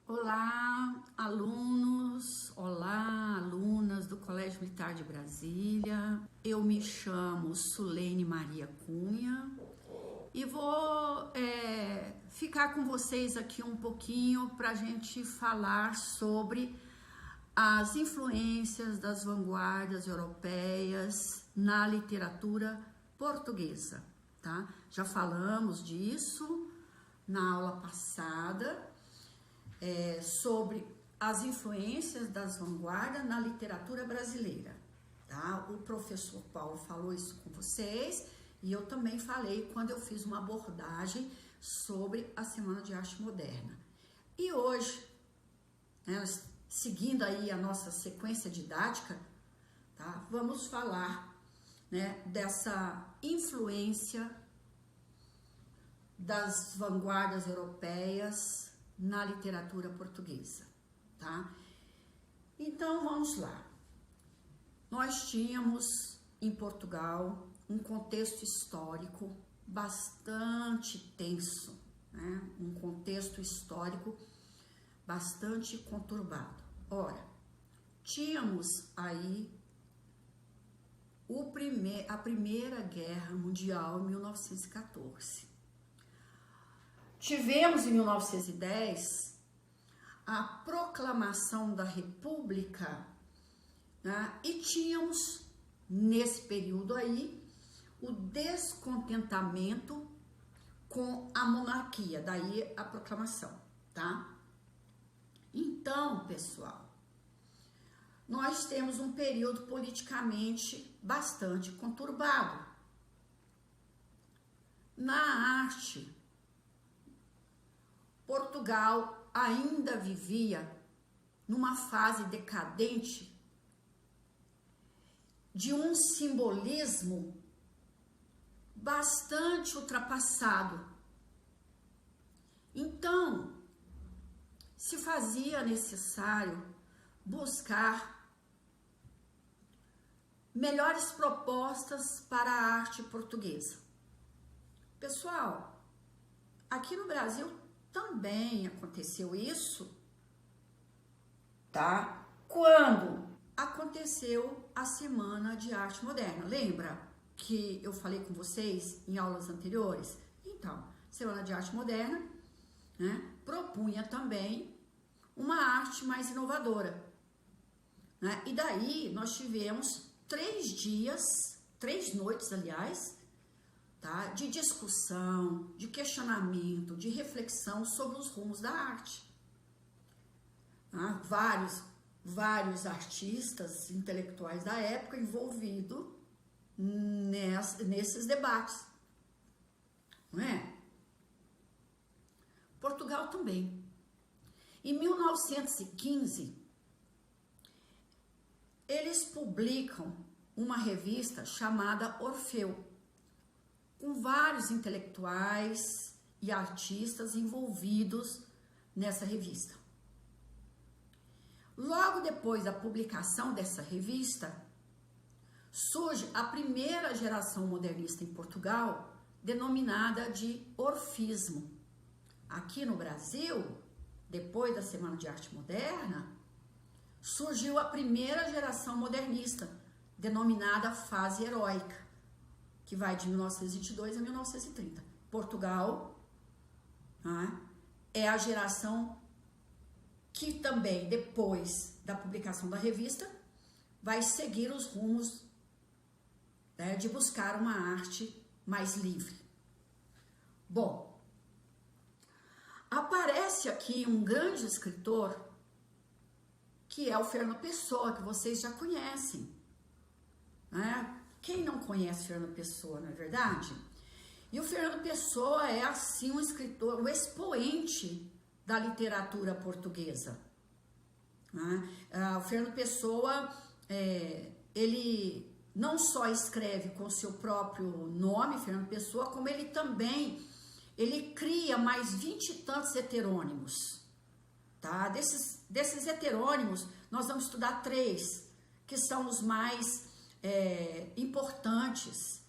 Olá, alunos, olá, alunas do Colégio Militar de Brasília. Eu me chamo Sulene Maria Cunha e vou ficar com vocês aqui um pouquinho para a gente falar sobre as influências das vanguardas europeias na literatura portuguesa, tá? Já falamos disso na aula passada. Sobre as influências das vanguardas na literatura brasileira, tá? O professor Paulo falou isso com vocês e eu também falei quando eu fiz uma abordagem sobre a Semana de Arte Moderna. E hoje, né, seguindo aí a nossa sequência didática, tá? Vamos falar, né, dessa influência das vanguardas europeias na literatura portuguesa, tá? Então, vamos lá. Nós tínhamos em Portugal um contexto histórico bastante tenso, né? Um contexto histórico bastante conturbado. Ora, tínhamos aí a Primeira Guerra Mundial em 1914. Tivemos em 1910 a proclamação da República, né? E tínhamos nesse período aí o descontentamento com a monarquia, daí a proclamação, tá? Então, pessoal, nós temos um período politicamente bastante conturbado. Na arte, Portugal ainda vivia numa fase decadente de um simbolismo bastante ultrapassado. Então, se fazia necessário buscar melhores propostas para a arte portuguesa. Pessoal, aqui no Brasil também aconteceu isso, tá? Quando aconteceu a Semana de Arte Moderna. Lembra que eu falei com vocês em aulas anteriores? Então, Semana de Arte Moderna, né, propunha também uma arte mais inovadora, né? E daí nós tivemos 3 noites, aliás, tá? De discussão, de questionamento, de reflexão sobre os rumos da arte. Tá? Vários artistas intelectuais da época envolvidos nesses debates, não é? Portugal também. Em 1915, eles publicam uma revista chamada Orfeu, com vários intelectuais e artistas envolvidos nessa revista. Logo depois da publicação dessa revista, surge a primeira geração modernista em Portugal, denominada de orfismo. Aqui no Brasil, depois da Semana de Arte Moderna, surgiu a primeira geração modernista, denominada fase heróica, que vai de 1922 a 1930. Portugal, né, é a geração que também, depois da publicação da revista, vai seguir os rumos, né, de buscar uma arte mais livre. Bom, aparece aqui um grande escritor, que é o Fernando Pessoa, que vocês já conhecem, né? Quem não conhece Fernando Pessoa, não é verdade? E o Fernando Pessoa é, assim, um escritor, um expoente da literatura portuguesa, né? O Fernando Pessoa, ele não só escreve com seu próprio nome, Fernando Pessoa, como ele também, ele cria mais 20 e tantos heterônimos, tá? Desses heterônimos, nós vamos estudar 3, que são os mais importantes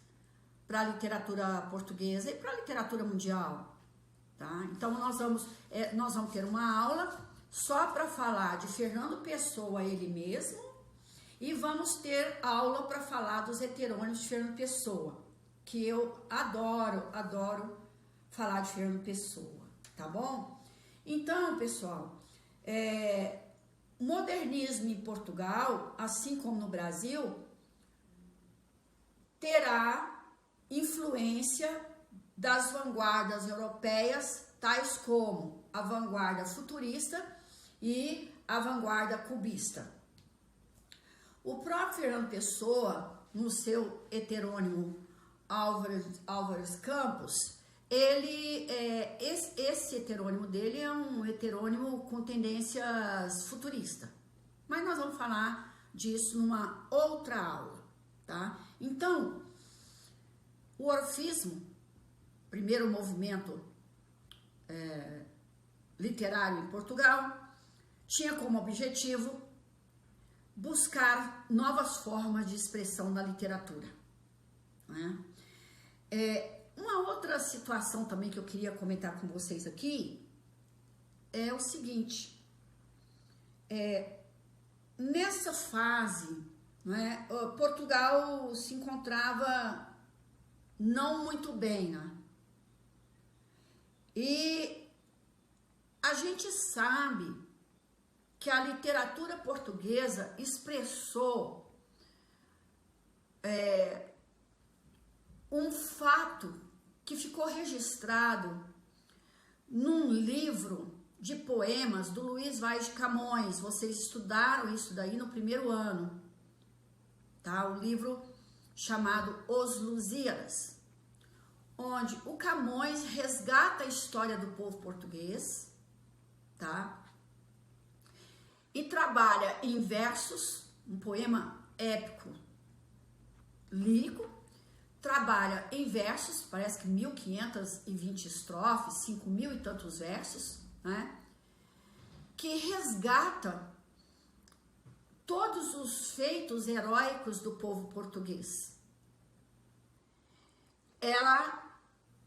para a literatura portuguesa e para a literatura mundial, tá? Então, nós vamos ter uma aula só para falar de Fernando Pessoa, ele mesmo, e vamos ter aula para falar dos heterônimos de Fernando Pessoa, que eu adoro falar de Fernando Pessoa, tá bom? Então, pessoal, modernismo em Portugal, assim como no Brasil, terá influência das vanguardas europeias, tais como a vanguarda futurista e a vanguarda cubista. O próprio Fernando Pessoa, no seu heterônimo Álvares Campos, esse heterônimo dele é um heterônimo com tendências futurista. Mas nós vamos falar disso numa outra aula, tá? Então, o orfismo, primeiro movimento literário em Portugal, tinha como objetivo buscar novas formas de expressão na literatura, né? Uma outra situação também que eu queria comentar com vocês aqui é o seguinte, nessa fase, né, Portugal se encontrava não muito bem, né? E a gente sabe que a literatura portuguesa expressou um fato que ficou registrado num livro de poemas do Luís Vaz de Camões. Vocês estudaram isso daí no primeiro ano, tá? O livro chamado Os Lusíadas, onde o Camões resgata a história do povo português, tá? E trabalha em versos, um poema épico, lírico, trabalha em versos, parece que 1520 estrofes, 5.000 e tantos versos, né? Que resgata todos os feitos heróicos do povo português.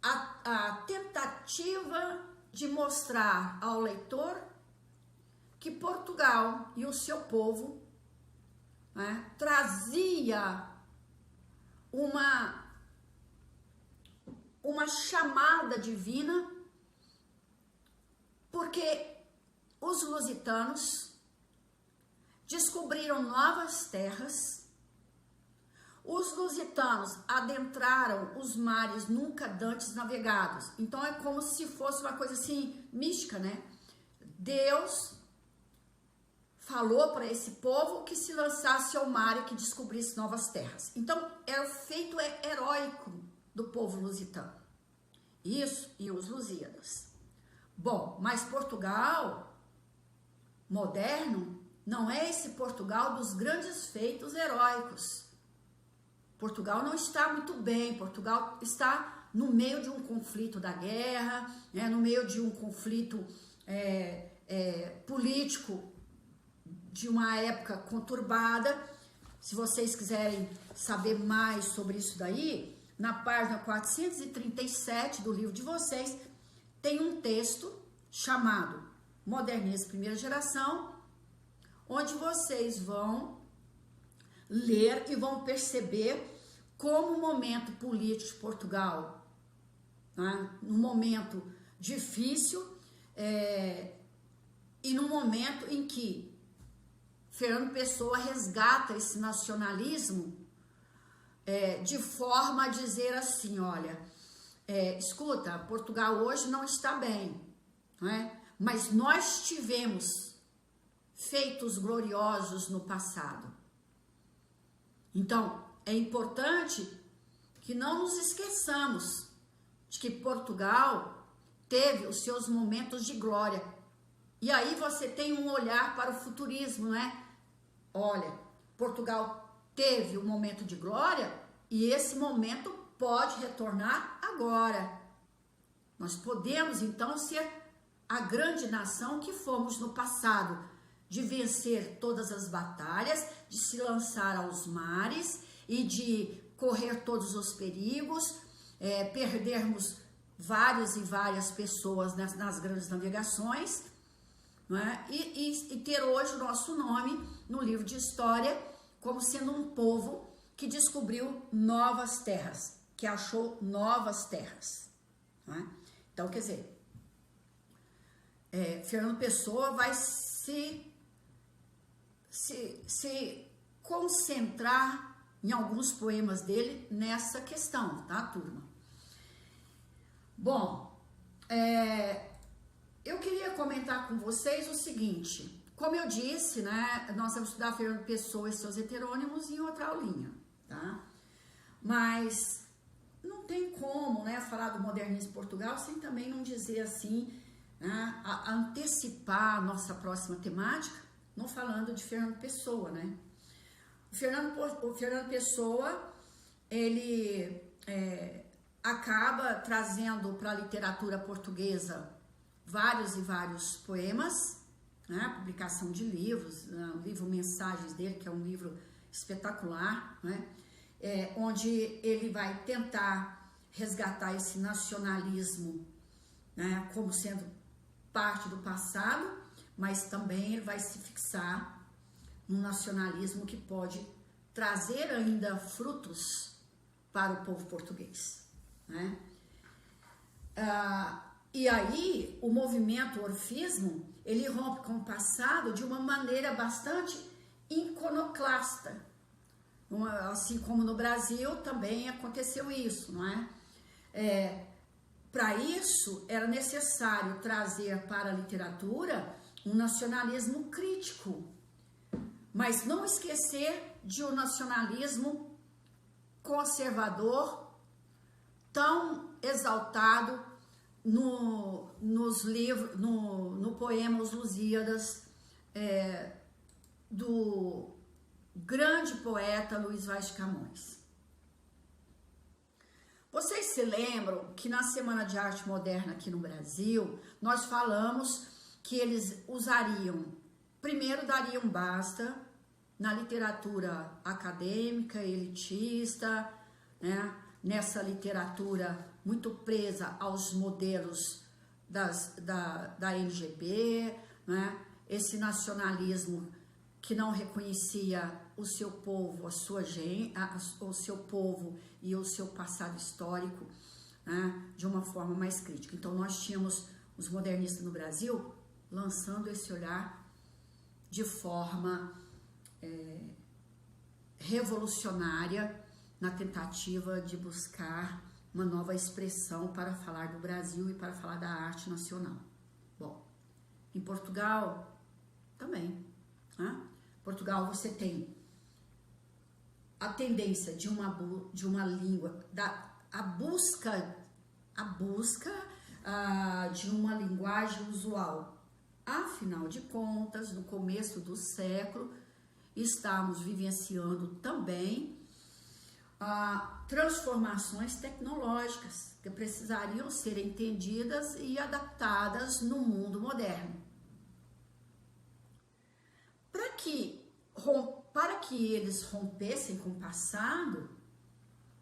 A tentativa de mostrar ao leitor que Portugal e o seu povo, né, trazia uma chamada divina, porque os lusitanos descobriram novas terras, os lusitanos adentraram os mares nunca dantes navegados. Então é como se fosse uma coisa assim mística, né? Deus falou para esse povo que se lançasse ao mar e que descobrisse novas terras. Então era o feito heróico do povo lusitano. Isso e os Lusíadas. Bom, mas Portugal moderno não é esse Portugal dos grandes feitos heróicos. Portugal não está muito bem. Portugal está no meio de um conflito da guerra, né, no meio de um conflito político de uma época conturbada. Se vocês quiserem saber mais sobre isso daí, na página 437 do livro de vocês, tem um texto chamado Modernismo Primeira Geração, onde vocês vão ler e vão perceber como o momento político de Portugal, né, num momento difícil, e num momento em que Fernando Pessoa resgata esse nacionalismo de forma a dizer assim, olha, escuta, Portugal hoje não está bem, não é? Mas nós tivemos feitos gloriosos no passado. Então, é importante que não nos esqueçamos de que Portugal teve os seus momentos de glória. E aí você tem um olhar para o futurismo, né? Olha, Portugal teve um momento de glória e esse momento pode retornar agora. Nós podemos, então, ser a grande nação que fomos no passado, de vencer todas as batalhas, de se lançar aos mares e de correr todos os perigos, perdermos vários e várias pessoas nas grandes navegações, não é? E ter hoje o nosso nome no livro de história como sendo um povo que descobriu novas terras, que achou novas terras, não é? Então, quer dizer, Fernando Pessoa vai se concentrar em alguns poemas dele nessa questão, tá, turma? Bom, eu queria comentar com vocês o seguinte: como eu disse, né, nós vamos estudar Fernando Pessoa e seus heterônimos em outra aulinha, tá? Mas não tem como, né, falar do modernismo em Portugal sem também não dizer assim, né, antecipar a nossa próxima temática, não falando de Fernando Pessoa, né? O Fernando Pessoa, ele acaba trazendo para a literatura portuguesa vários e vários poemas, né? Publicação de livros, né? O livro Mensagens dele, que é um livro espetacular, né? Onde ele vai tentar resgatar esse nacionalismo, né, como sendo parte do passado, mas também ele vai se fixar num nacionalismo que pode trazer ainda frutos para o povo português, né? E aí o movimento orfismo, ele rompe com o passado de uma maneira bastante iconoclasta, assim como no Brasil também aconteceu isso, não é? Para isso era necessário trazer para a literatura um nacionalismo crítico, mas não esquecer de um nacionalismo conservador tão exaltado nos livros, no poema Os Lusíadas, do grande poeta Luís Vaz de Camões. Vocês se lembram que na Semana de Arte Moderna aqui no Brasil, nós falamos que eles dariam basta na literatura acadêmica, elitista, né? Nessa literatura muito presa aos modelos da LGB, né? Esse nacionalismo que não reconhecia o seu povo, a sua gente, o seu povo e o seu passado histórico, né? De uma forma mais crítica. Então nós tínhamos os modernistas no Brasil lançando esse olhar de forma revolucionária na tentativa de buscar uma nova expressão para falar do Brasil e para falar da arte nacional. Bom, em Portugal também, né? Portugal você tem a tendência de uma língua, a busca de uma linguagem usual. Afinal de contas, no começo do século, estamos vivenciando também transformações tecnológicas que precisariam ser entendidas e adaptadas no mundo moderno. Para que eles rompessem com o passado,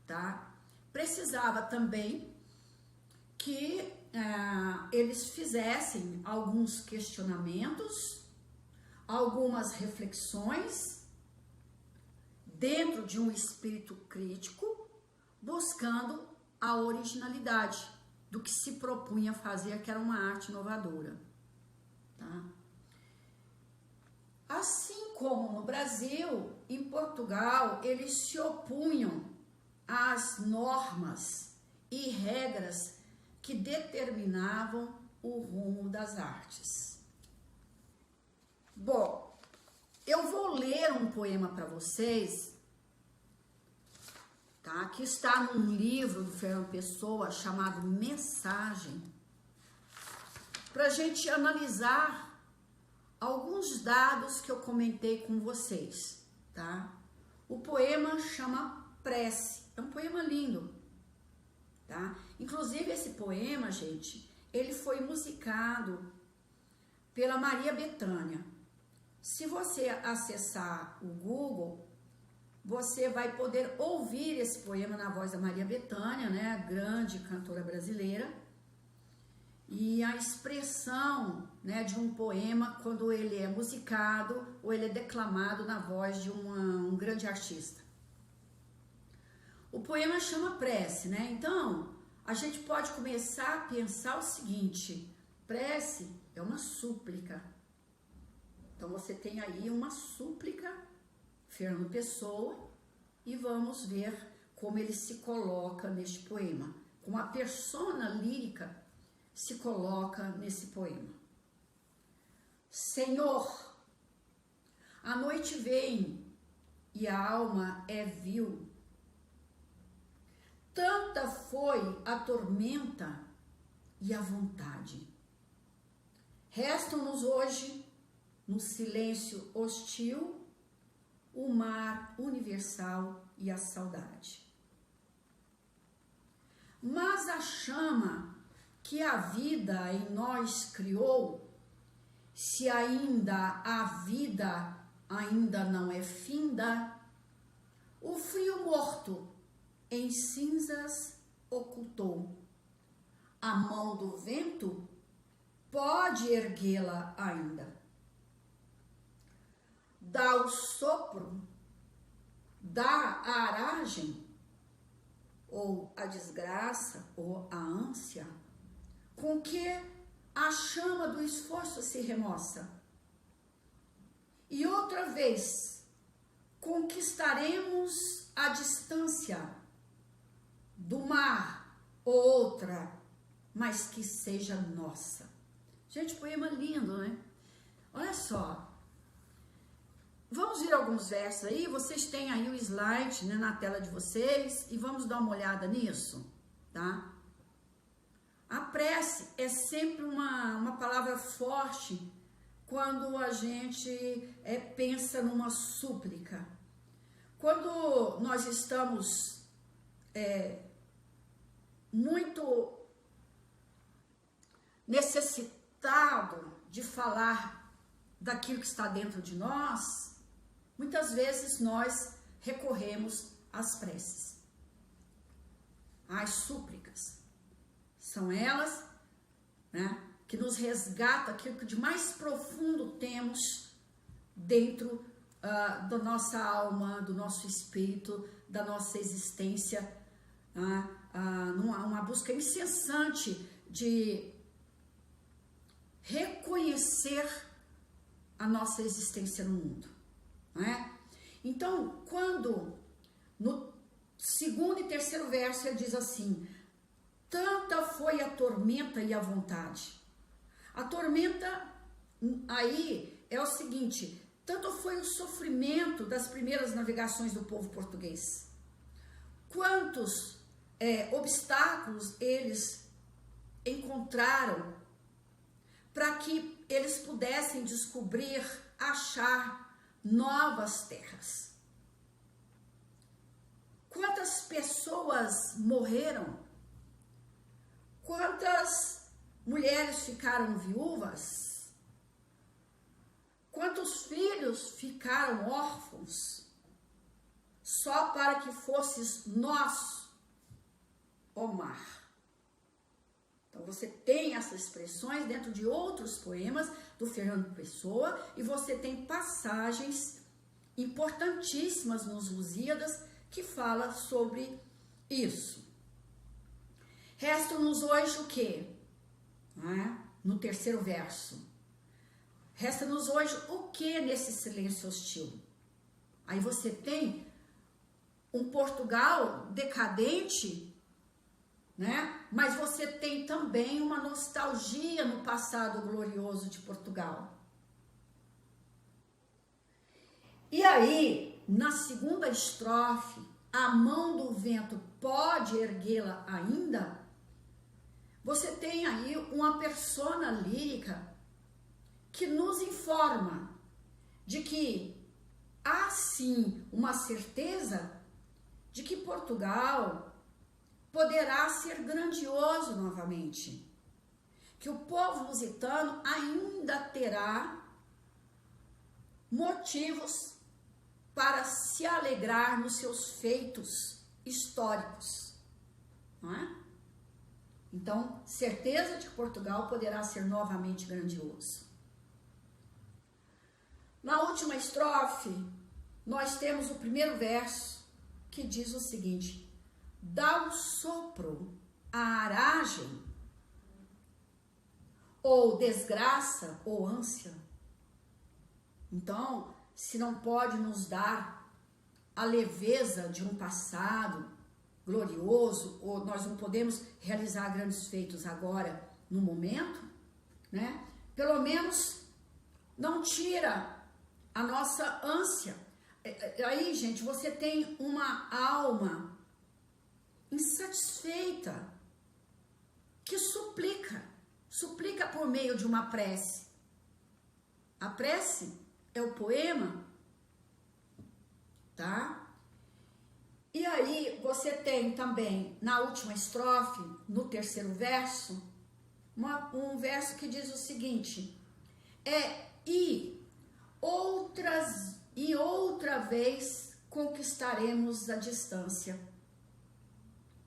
tá? Precisava também que eles fizessem alguns questionamentos, algumas reflexões dentro de um espírito crítico, buscando a originalidade do que se propunha fazer, que era uma arte inovadora, tá? Assim como no Brasil, em Portugal, eles se opunham às normas e regras que determinavam o rumo das artes. Bom, eu vou ler um poema para vocês, tá? Que está num livro do Fernando Pessoa chamado Mensagem, para a gente analisar alguns dados que eu comentei com vocês, tá? O poema chama Prece, é um poema lindo, tá? Inclusive esse poema, gente, ele foi musicado pela Maria Bethânia. Se você acessar o Google, você vai poder ouvir esse poema na voz da Maria Bethânia, né? Grande cantora brasileira. e a expressão, né, de um poema quando ele é musicado ou ele é declamado na voz de um grande artista. O poema chama prece, né? Então, a gente pode começar a pensar o seguinte: prece é uma súplica. Então, você tem aí uma súplica, Fernando Pessoa, e vamos ver como ele se coloca neste poema, como a persona lírica se coloca nesse poema. Senhor, a noite vem e a alma é vil. Tanta foi a tormenta e a vontade. Restam-nos hoje, no silêncio hostil, o mar universal e a saudade. Mas a chama que a vida em nós criou, se ainda a vida ainda não é finda, o frio morto em cinzas ocultou. A mão do vento pode erguê-la ainda. Dá o sopro, dá a aragem, ou a desgraça, ou a ânsia, com que a chama do esforço se remoça. E outra vez, conquistaremos a distância do mar, ou outra, mas que seja nossa. Gente, poema lindo, né? Olha só. Vamos ver alguns versos aí, vocês têm aí o slide, né, na tela de vocês, e vamos dar uma olhada nisso, tá? A prece é sempre uma palavra forte quando a gente pensa numa súplica. Quando nós estamos muito necessitados de falar daquilo que está dentro de nós, muitas vezes nós recorremos às preces, às súplicas. São elas, né, que nos resgatam aquilo que de mais profundo temos dentro da nossa alma, do nosso espírito, da nossa existência, numa busca incessante de reconhecer a nossa existência no mundo, não é? Então, quando no segundo e terceiro verso ele diz assim: tanta foi a tormenta e a vontade. A tormenta aí é o seguinte: tanto foi o sofrimento das primeiras navegações do povo português, quantos obstáculos eles encontraram para que eles pudessem descobrir, achar novas terras. Quantas pessoas morreram? Quantas mulheres ficaram viúvas? Quantos filhos ficaram órfãos? Só para que fosses nós, ó mar. Então você tem essas expressões dentro de outros poemas do Fernando Pessoa, e você tem passagens importantíssimas nos Lusíadas que fala sobre isso. Resta-nos hoje o quê? No terceiro verso. Resta-nos hoje o que nesse silêncio hostil? Aí você tem um Portugal decadente, né? Mas você tem também uma nostalgia no passado glorioso de Portugal. E aí, na segunda estrofe, a mão do vento pode erguê-la ainda? Você tem aí uma persona lírica que nos informa de que há sim uma certeza de que Portugal poderá ser grandioso novamente, que o povo lusitano ainda terá motivos para se alegrar nos seus feitos históricos, não é? Então, certeza de que Portugal poderá ser novamente grandioso. Na última estrofe, nós temos o primeiro verso que diz o seguinte: dá um sopro à aragem, ou desgraça, ou ânsia. Então, se não pode nos dar a leveza de um passado glorioso, ou nós não podemos realizar grandes feitos agora, no momento, né? Pelo menos não tira a nossa ânsia. Aí, gente, você tem uma alma insatisfeita que suplica por meio de uma prece. A prece é o poema, tá? E aí você tem também na última estrofe, no terceiro verso, um verso que diz o seguinte: outra vez conquistaremos a distância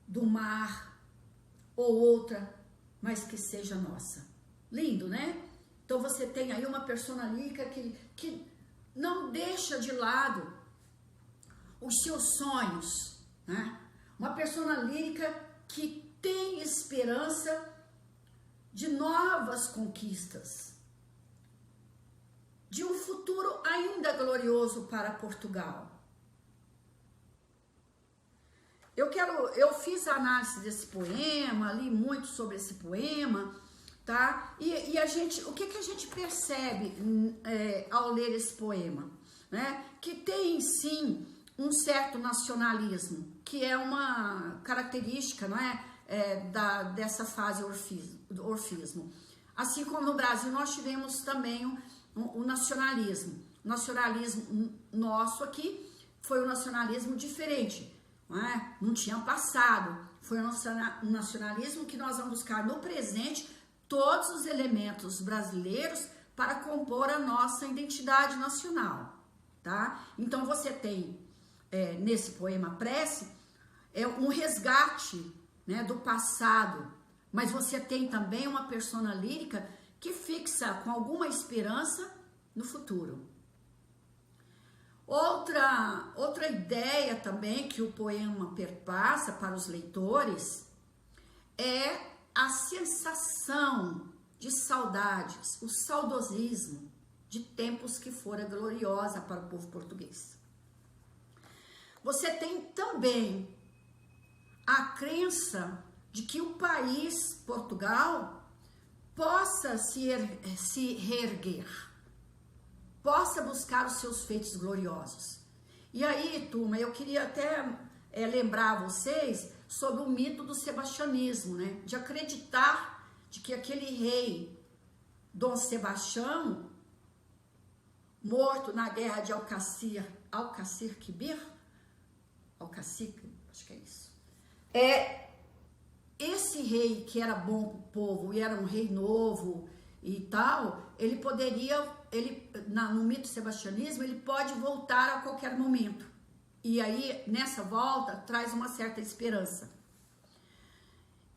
do mar, ou outra, mas que seja nossa. Lindo, né? Então você tem aí uma persona lírica que não deixa de lado os seus sonhos, né? Uma persona lírica que tem esperança de novas conquistas, de um futuro ainda glorioso para Portugal. Eu fiz a análise desse poema, li muito sobre esse poema, tá? E a gente, o que a gente percebe ao ler esse poema, né? Que tem sim um certo nacionalismo, que é uma característica, não é? Dessa fase do orfismo. Assim como no Brasil nós tivemos também o nacionalismo. O nacionalismo nosso aqui foi um nacionalismo diferente, não é? Não tinha passado. Foi um nacionalismo que nós vamos buscar no presente todos os elementos brasileiros para compor a nossa identidade nacional, tá? Então você tem nesse poema Prece um resgate, né, do passado, mas você tem também uma persona lírica que fixa com alguma esperança no futuro. Outra ideia também que o poema perpassa para os leitores é a sensação de saudades, o saudosismo de tempos que fora gloriosa para o povo português. Você tem também a crença de que o país, Portugal, possa se reerguer, possa buscar os seus feitos gloriosos. E aí, turma, eu queria até lembrar vocês sobre o mito do sebastianismo, né? De acreditar de que aquele rei, Dom Sebastião, morto na guerra de Alcácer-Quibir, acho que é isso, esse rei que era bom para o povo e era um rei novo e tal, ele poderia, no mito sebastianismo, ele pode voltar a qualquer momento. E aí, nessa volta, traz uma certa esperança.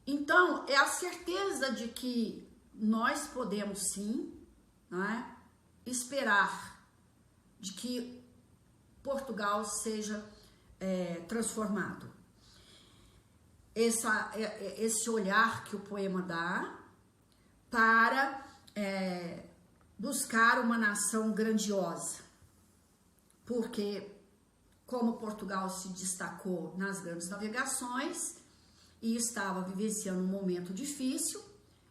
Então, é a certeza de que nós podemos sim, não é, esperar de que Portugal seja transformado. Esse olhar que o poema dá para buscar uma nação grandiosa, porque como Portugal se destacou nas grandes navegações e estava vivenciando um momento difícil,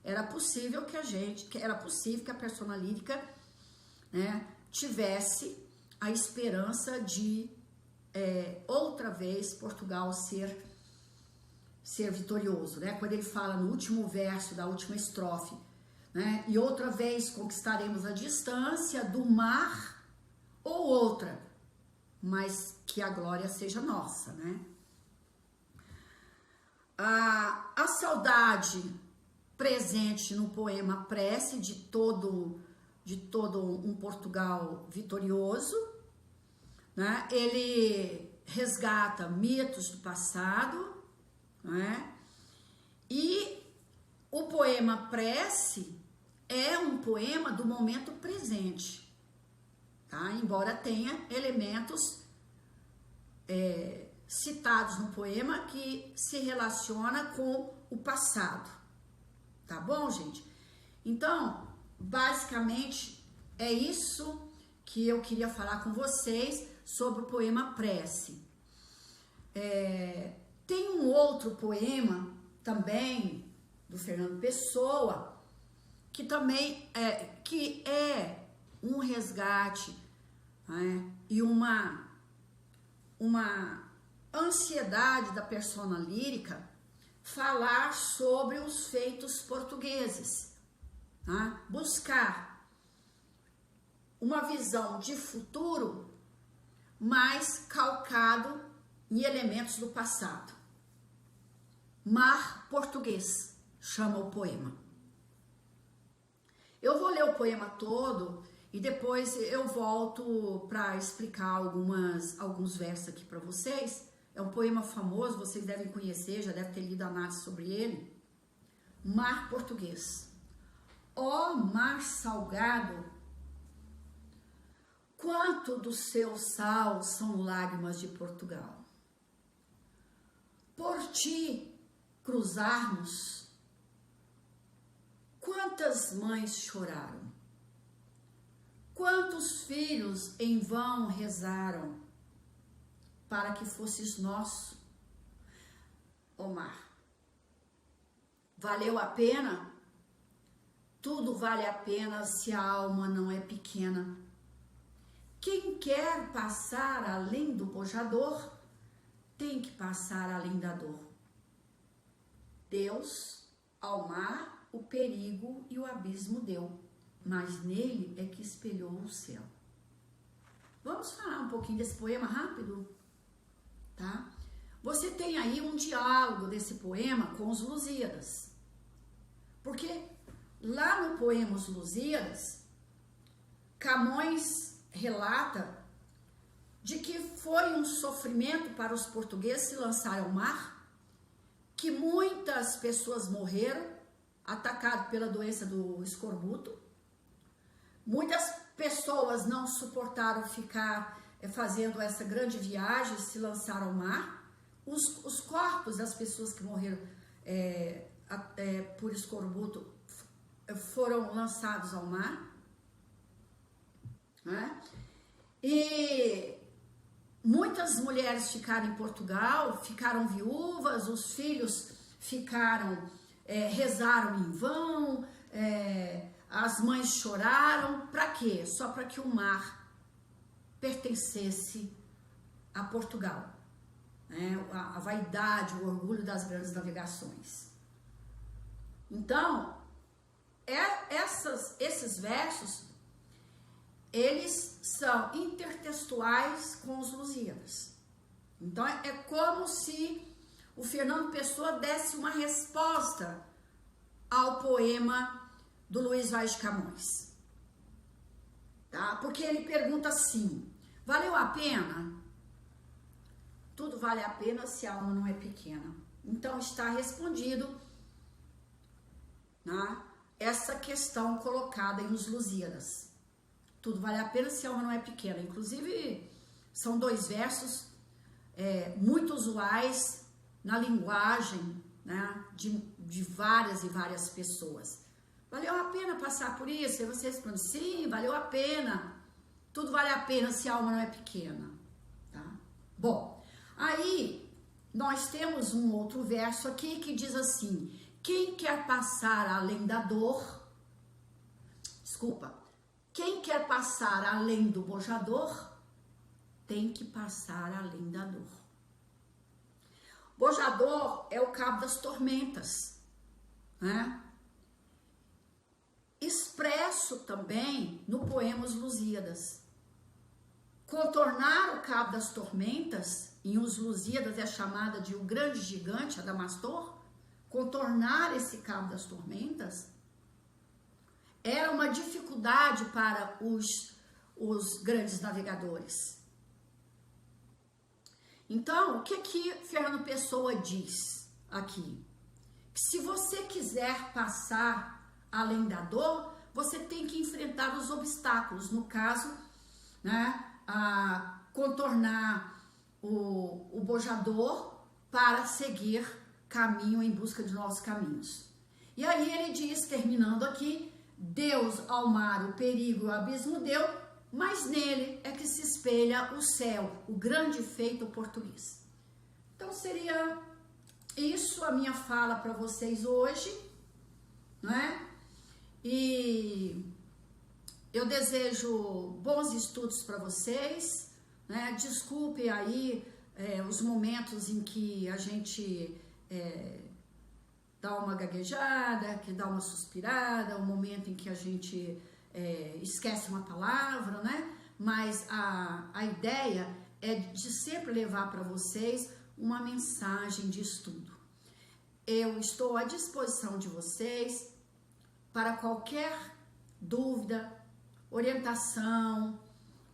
era possível que a persona lírica, né, tivesse a esperança de outra vez Portugal ser vitorioso, né? Quando ele fala no último verso da última estrofe, né? E outra vez conquistaremos a distância do mar ou outra, mas que a glória seja nossa, né? A saudade presente no poema Prece de todo um Portugal vitorioso, né? Ele resgata mitos do passado, né? E o poema Prece é um poema do momento presente, tá? Embora tenha elementos citados no poema que se relaciona com o passado, tá bom, gente? Então, basicamente, é isso que eu queria falar com vocês sobre o poema Prece. Tem um outro poema também do Fernando Pessoa que também é um resgate, né, e uma ansiedade da persona lírica falar sobre os feitos portugueses, tá? Buscar uma visão de futuro mais calcado em elementos do passado. Mar Português chama o poema. Eu vou ler o poema todo e depois eu volto para explicar alguns versos aqui para vocês. É um poema famoso, vocês devem conhecer, já devem ter lido análise sobre ele. Mar Português. Ó mar salgado, quanto do seu sal são lágrimas de Portugal. Por ti cruzarmos, quantas mães choraram, quantos filhos em vão rezaram para que fosses nosso, ó mar. Valeu a pena? Tudo vale a pena se a alma não é pequena. Quem quer passar além do bojador, tem que passar além da dor. Deus, ao mar, o perigo e o abismo deu, mas nele é que espelhou o céu. Vamos falar um pouquinho desse poema rápido, tá? Você tem aí um diálogo desse poema com os Lusíadas, porque lá no poema Os Lusíadas, Camões relata de que foi um sofrimento para os portugueses se lançarem ao mar, que muitas pessoas morreram, atacadas pela doença do escorbuto. Muitas pessoas não suportaram ficar fazendo essa grande viagem, se lançaram ao mar. Os corpos das pessoas que morreram por escorbuto foram lançados ao mar, né? E muitas mulheres ficaram em Portugal, ficaram viúvas, os filhos rezaram em vão, as mães choraram. Para quê? Só para que o mar pertencesse a Portugal, né? A vaidade, o orgulho das grandes navegações. Então, esses versos, eles são intertextuais com os Lusíadas. Então, é como se o Fernando Pessoa desse uma resposta ao poema do Luiz Vaz de Camões, tá? Porque ele pergunta assim: valeu a pena? Tudo vale a pena se a alma não é pequena. Então, está respondido, né, essa questão colocada em Os Lusíadas. Tudo vale a pena se a alma não é pequena. Inclusive, são dois versos muito usuais na linguagem, né, de várias e várias pessoas. Valeu a pena passar por isso? E você responde: sim, valeu a pena. Tudo vale a pena se a alma não é pequena. Tá? Bom, aí nós temos um outro verso aqui que diz assim: quem quer passar além da dor... Quem quer passar além do bojador, tem que passar além da dor. Bojador é o cabo das tormentas, né? Expresso também no poema Os Lusíadas. Contornar o cabo das tormentas, em Os Lusíadas é chamada de o grande gigante, Adamastor. Contornar esse cabo das tormentas era uma dificuldade para os grandes navegadores. Então, o que Fernando Pessoa diz aqui? se você quiser passar além da dor, você tem que enfrentar os obstáculos, no caso, né, contornar o bojador para seguir caminho em busca de novos caminhos. E aí ele diz, terminando aqui, Deus ao mar o perigo e o abismo deu, mas nele é que se espelha o céu, o grande feito português. Então seria isso a minha fala para vocês hoje, né? E eu desejo bons estudos para vocês, né? Desculpe aí os momentos em que a gente dá uma gaguejada, que dá uma suspirada, o momento em que a gente esquece uma palavra, né? Mas a ideia é de sempre levar para vocês uma mensagem de estudo. Eu estou à disposição de vocês para qualquer dúvida, orientação,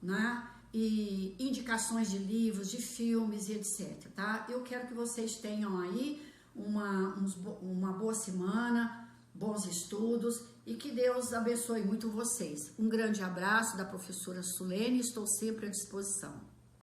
né? E indicações de livros, de filmes e etc, tá? Eu quero que vocês tenham aí uma boa semana, bons estudos e que Deus abençoe muito vocês. Um grande abraço da professora Sulene, estou sempre à disposição.